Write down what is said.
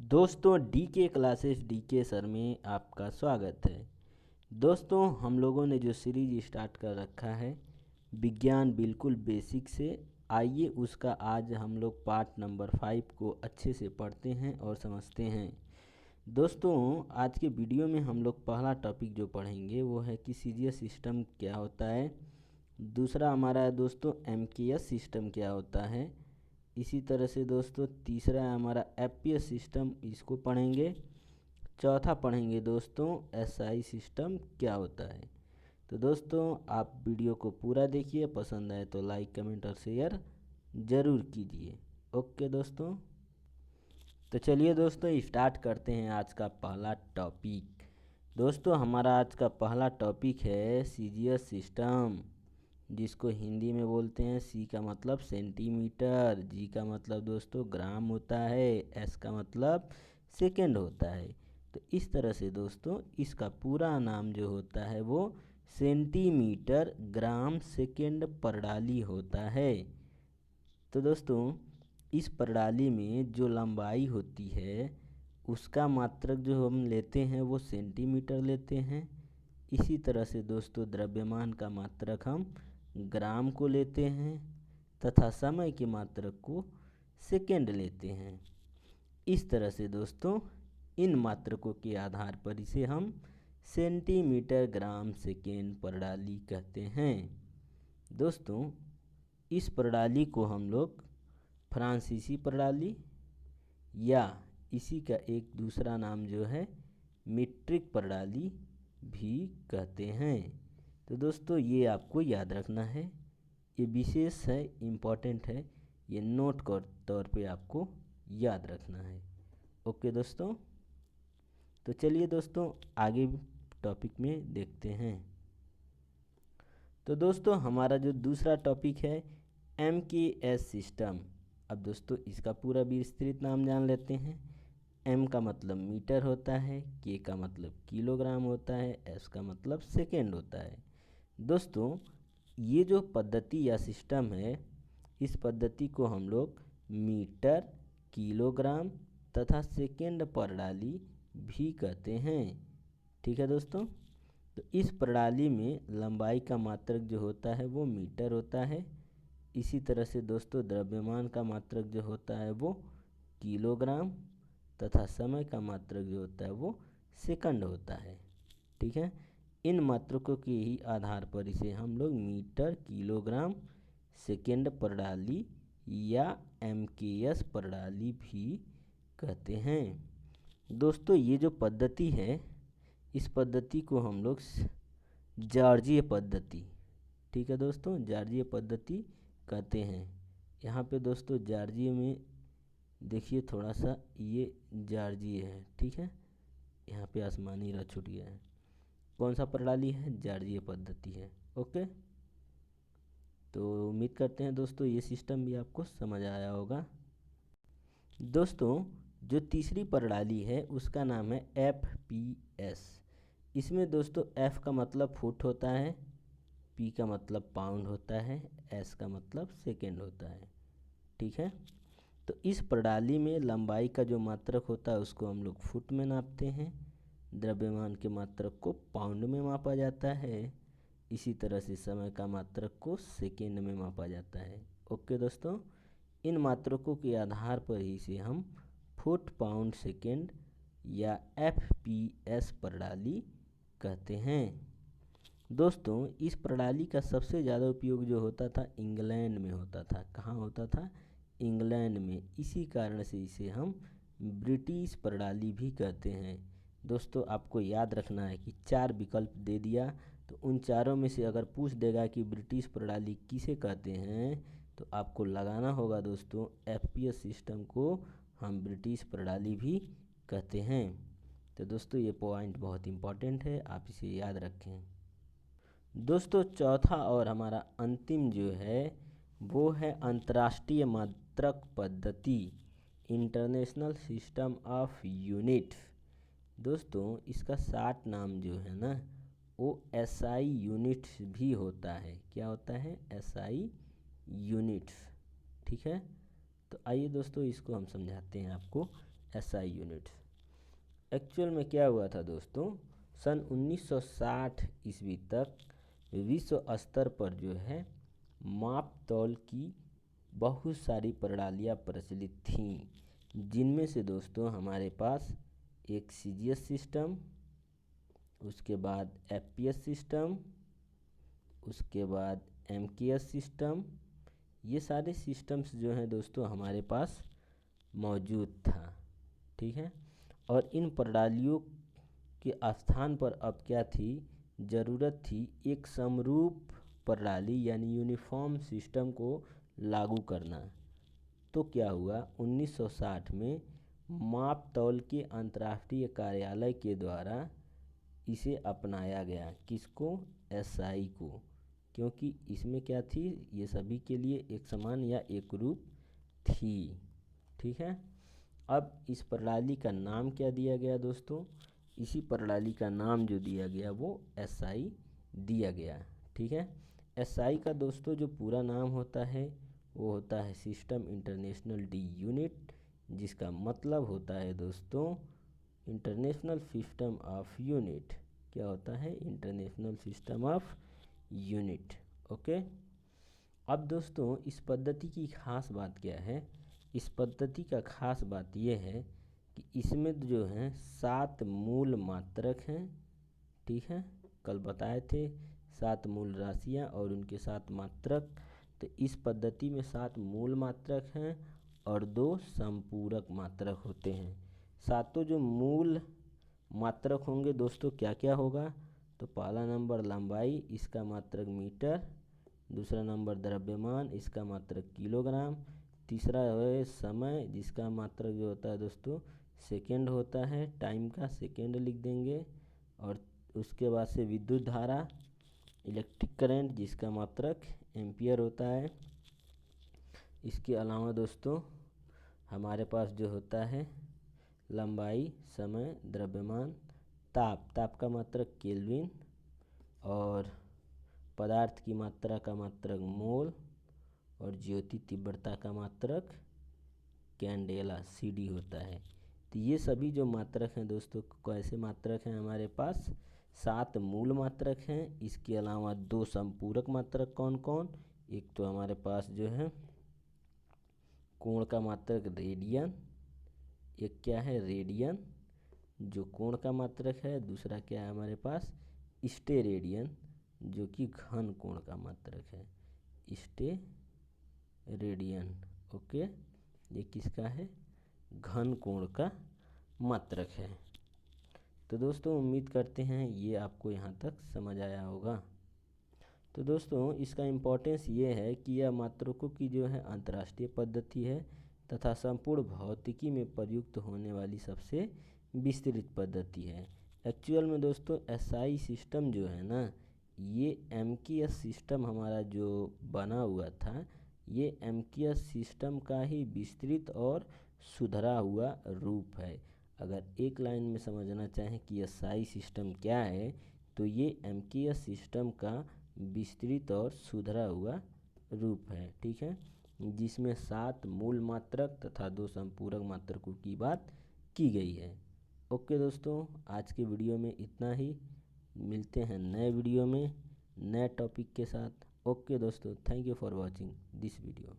दोस्तों DK classes DK sir में आपका स्वागत है। दोस्तों हम लोगों ने जो सीरीज स्टार्ट कर रखा है विज्ञान बिल्कुल बेसिक से, आइए उसका आज हम लोग पार्ट नंबर 5 को अच्छे से पढ़ते हैं और समझते हैं। दोस्तों आज के वीडियो में हम लोग पहला टॉपिक जो पढ़ेंगे वो है कि सीजीएस सिस्टम क्या होता है। दूसरा हमारा है दोस्तों एमकेएस सिस्टम क्या होता है। इसी तरह से दोस्तों तीसरा है हमारा एफपीएस सिस्टम, इसको पढ़ेंगे। चौथा पढ़ेंगे दोस्तों एसआई सिस्टम क्या होता है। तो दोस्तों आप वीडियो को पूरा देखिए, पसंद आए तो लाइक कमेंट और शेयर ज़रूर कीजिए। ओके दोस्तों, तो चलिए दोस्तों स्टार्ट करते हैं आज का पहला टॉपिक। दोस्तों हमारा आज का पहला टॉपिक है सीजीएस सिस्टम, जिसको हिंदी में बोलते हैं सी का मतलब सेंटीमीटर, जी का मतलब दोस्तों ग्राम होता है, एस का मतलब सेकंड होता है। तो इस तरह से दोस्तों इसका पूरा नाम जो होता है वो सेंटीमीटर ग्राम सेकंड प्रणाली होता है। तो दोस्तों इस प्रणाली में जो लंबाई होती है उसका मात्रक जो हम लेते हैं वो सेंटीमीटर लेते हैं। इसी तरह से दोस्तों द्रव्यमान का मात्रक हम ग्राम को लेते हैं तथा समय के मात्रक को सेकंड लेते हैं। इस तरह से दोस्तों इन मात्रकों के आधार पर इसे हम सेंटीमीटर ग्राम सेकेंड प्रणाली कहते हैं। दोस्तों इस प्रणाली को हम लोग फ्रांसीसी प्रणाली या इसी का एक दूसरा नाम जो है मीट्रिक प्रणाली भी कहते हैं। तो दोस्तों ये आपको याद रखना है, ये विशेष है, इम्पोर्टेंट है, ये नोट के तौर पे आपको याद रखना है। ओके दोस्तों, तो चलिए दोस्तों आगे टॉपिक में देखते हैं। तो दोस्तों हमारा जो दूसरा टॉपिक है एमकेएस सिस्टम। अब दोस्तों इसका पूरा विस्तृत नाम जान लेते हैं। एम का मतलब मीटर होता है, के का मतलब किलोग्राम होता है, एस का मतलब सेकेंड होता है। दोस्तों ये जो पद्धति या सिस्टम है इस पद्धति को हम लोग मीटर, किलोग्राम तथा सेकेंड प्रणाली भी कहते हैं। ठीक है दोस्तों, तो इस प्रणाली में लंबाई का मात्रक जो होता है वो मीटर होता है। इसी तरह से दोस्तों द्रव्यमान का मात्रक जो होता है वो किलोग्राम तथा समय का मात्रक जो होता है वो सेकंड होता है। ठीक है, इन मात्रकों के ही आधार पर इसे हम लोग मीटर, किलोग्राम, सेकंड प्रणाली या एमकेएस प्रणाली भी कहते हैं। दोस्तों ये जो पद्धति है इस पद्धति को हम लोग जॉर्जीय पद्धति, ठीक है दोस्तों, जॉर्जीय पद्धति कहते हैं। यहाँ पे दोस्तों जॉर्जीय में देखिए थोड़ा सा ये जॉर्जीय है, ठीक है, यहाँ पे आसमानी रंग छूट गया है। कौन सा प्रणाली है? जॉर्जीय पद्धति है। ओके, तो उम्मीद करते हैं दोस्तों ये सिस्टम भी आपको समझ आया होगा। दोस्तों जो तीसरी प्रणाली है उसका नाम है एफपीएस। इसमें दोस्तों एफ का मतलब फुट होता है, पी का मतलब पाउंड होता है, एस का मतलब सेकेंड होता है। ठीक है, तो इस प्रणाली में लंबाई का जो मात्रक होता है उसको हम लोग फुट में नापते हैं, द्रव्यमान के मात्रक को पाउंड में मापा जाता है, इसी तरह से समय का मात्रक को सेकेंड में मापा जाता है। ओके दोस्तों, इन मात्रकों के आधार पर ही से हम फुट पाउंड सेकेंड या एफपीएस प्रणाली कहते हैं। दोस्तों इस प्रणाली का सबसे ज़्यादा उपयोग जो होता था इंग्लैंड में होता था। कहाँ होता था? इंग्लैंड में। इसी कारण से इसे हम ब्रिटिश प्रणाली भी कहते हैं। दोस्तों आपको याद रखना है कि 4 विकल्प दे दिया, तो उन चारों में से अगर पूछ देगा कि ब्रिटिश प्रणाली किसे कहते हैं तो आपको लगाना होगा दोस्तों एफपीएस सिस्टम को हम ब्रिटिश प्रणाली भी कहते हैं। तो दोस्तों ये पॉइंट बहुत इम्पॉर्टेंट है, आप इसे याद रखें। दोस्तों चौथा और हमारा अंतिम जो है वो है अंतर्राष्ट्रीय मात्रक पद्धति, इंटरनेशनल सिस्टम ऑफ यूनिट्स। दोस्तों इसका शार्ट नाम जो है ना वो एसआई यूनिट्स भी होता है। क्या होता है? SI units. ठीक है, तो आइए दोस्तों इसको हम समझाते हैं आपको। SI units. एक्चुअल में क्या हुआ था दोस्तों, सन 1960 ईस्वी तक विश्व स्तर पर जो है माप तौल की बहुत सारी प्रणालियाँ प्रचलित थीं, जिनमें से दोस्तों हमारे पास एक सीजीएस सिस्टम, उसके बाद एफपीएस सिस्टम, उसके बाद एमकेएस सिस्टम, ये सारे सिस्टम्स जो हैं दोस्तों हमारे पास मौजूद था। ठीक है, और इन प्रणालियों के स्थान पर अब क्या थी, ज़रूरत थी एक समरूप प्रणाली यानी यूनिफॉर्म सिस्टम को लागू करना। तो क्या हुआ, 1960 में माप तौल के अंतर्राष्ट्रीय कार्यालय के द्वारा इसे अपनाया गया। किसको? एसआई को। क्योंकि इसमें क्या थी, ये सभी के लिए एक समान या एक रूप थी। ठीक है, अब इस प्रणाली का नाम क्या दिया गया दोस्तों, इसी प्रणाली का नाम जो दिया गया वो एसआई दिया गया। ठीक है, एसआई का दोस्तों जो पूरा नाम होता है वो होता है सिस्टम इंटरनेशनल डी यूनिट, जिसका मतलब होता है दोस्तों इंटरनेशनल सिस्टम ऑफ यूनिट। क्या होता है? International system of unit. Okay, अब दोस्तों इस पद्धति की खास बात क्या है, इस पद्धति का खास बात यह है कि इसमें जो है 7 मूल मात्रक हैं। ठीक है, कल बताए थे 7 मूल राशियां और उनके 7 मात्रक। तो इस पद्धति में 7 मूल मात्रक हैं और 2 संपूरक मात्रक होते हैं। सातों जो मूल मात्रक होंगे दोस्तों क्या क्या होगा, तो पहला नंबर लंबाई, इसका मात्रक मीटर। दूसरा नंबर द्रव्यमान, इसका मात्रक किलोग्राम। तीसरा है समय, जिसका मात्रक जो होता है दोस्तों सेकेंड होता है, टाइम का सेकेंड लिख देंगे। और उसके बाद से विद्युत धारा, इलेक्ट्रिक करंट, जिसका मात्रक एम्पियर होता है। इसके अलावा दोस्तों हमारे पास जो होता है लंबाई, समय, द्रव्यमान, ताप का मात्रक केल्विन, और पदार्थ की मात्रा का मात्रक मोल, और ज्योति तीव्रता का मात्रक कैंडेला सीडी होता है। तो ये सभी जो मात्रक हैं दोस्तों कैसे मात्रक हैं, हमारे पास 7 मूल मात्रक हैं। इसके अलावा 2 संपूरक मात्रक कौन कौन, एक तो हमारे पास जो है कोण का मात्रक रेडियन, एक क्या है रेडियन जो कोण का मात्रक है, दूसरा क्या है हमारे पास स्टेरेडियन जो कि घन कोण का मात्रक है, स्टेरेडियन। ओके, ये किसका है, घन कोण का मात्रक है। तो दोस्तों उम्मीद करते हैं ये आपको यहाँ तक समझ आया होगा। तो दोस्तों इसका इम्पोर्टेंस ये है कि यह मात्रकों की जो है अंतर्राष्ट्रीय पद्धति है तथा संपूर्ण भौतिकी में प्रयुक्त होने वाली सबसे विस्तृत पद्धति है। एक्चुअल में दोस्तों एसआई सिस्टम जो है ना, ये एमकेएस सिस्टम हमारा जो बना हुआ था, ये एमकेएस सिस्टम का ही विस्तृत और सुधरा हुआ रूप है। अगर एक लाइन में समझना चाहें कि एसआई सिस्टम क्या है, तो ये एमकेएस सिस्टम का विस्तृत और सुधरा हुआ रूप है। ठीक है, जिसमें 7 मूल मात्रक तथा 2 संपूरक मात्रकों की बात की गई है। ओके दोस्तों, आज के वीडियो में इतना ही। मिलते हैं नए वीडियो में नए टॉपिक के साथ। ओके दोस्तों, thank you for watching this video.